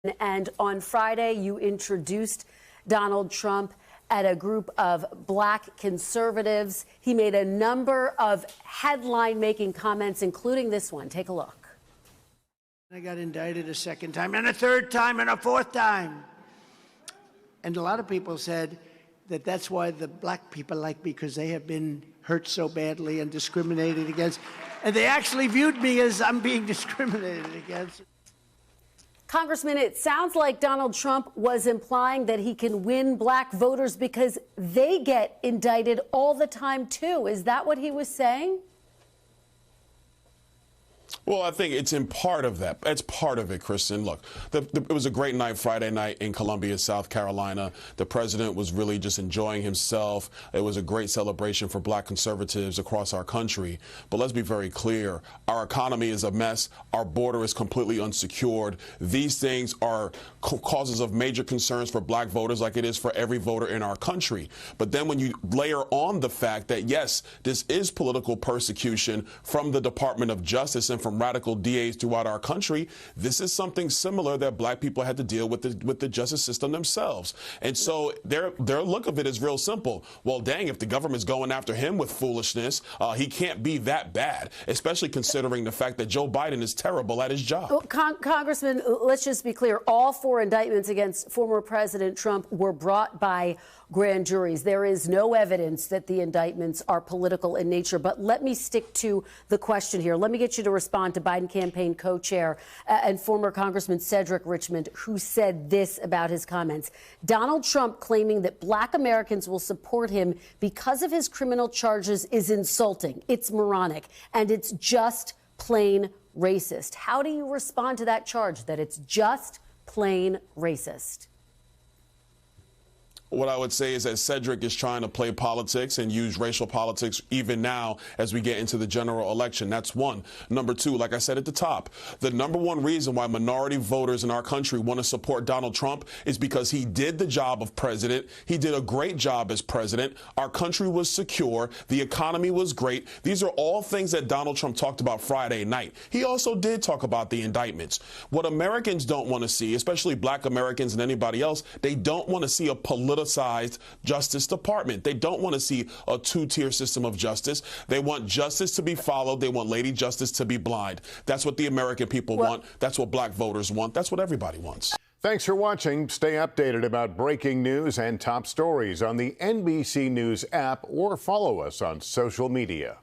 And on Friday, you introduced Donald Trump at a group of black conservatives. He made a number of headline-making comments, including this one. Take a look. I got indicted a second time, and a third time, and a fourth time. And a lot of people said that that's why the black people like me, because they have been hurt so badly and discriminated against. And they actually viewed me as I'm being discriminated against. Congressman, it sounds like Donald Trump was implying that he can win black voters because they get indicted all the time, too. Is that what he was saying? Well, I think it's in part of that. It's part of it, Kristen. Look, it was a great night Friday night in Columbia, South Carolina. The president was really just enjoying himself. It was a great celebration for black conservatives across our country. But let's be very clear. Our economy is a mess. Our border is completely unsecured. These things are causes of major concerns for black voters, like it is for every voter in our country. But then when you layer on the fact that, yes, this is political persecution from the Department of Justice and from radical DAs throughout our country, this is something similar that black people had to deal with the justice system themselves. And so their look of it is real simple. Well, dang, if the government's going after him with foolishness, he can't be that bad, especially considering the fact that Joe Biden is terrible at his job. Well, Congressman, let's just be clear. All 4 indictments against former President Trump were brought by grand juries. There is no evidence that the indictments are political in nature. But let me stick to the question here. Let me get you to respond to Biden campaign co-chair and former Congressman Cedric Richmond, who said this about his comments. Donald Trump claiming that black Americans will support him because of his criminal charges is insulting. It's moronic, and it's just plain racist. How do you respond to that charge, that it's just plain racist? What I would say is that Cedric is trying to play politics and use racial politics even now as we get into the general election. That's one. Number two, like I said at the top, the number one reason why minority voters in our country want to support Donald Trump is because he did the job of president. He did a great job as president. Our country was secure. The economy was great. These are all things that Donald Trump talked about Friday night. He also did talk about the indictments. What Americans don't want to see, especially black Americans and anybody else, they don't want to see a politicized Justice Department. They don't want to see a two-tier system of justice. They want justice to be followed. They want Lady Justice to be blind. That's what the American people want. That's what black voters want. That's what everybody wants. Thanks for watching. Stay updated about breaking news and top stories on the NBC News app or follow us on social media.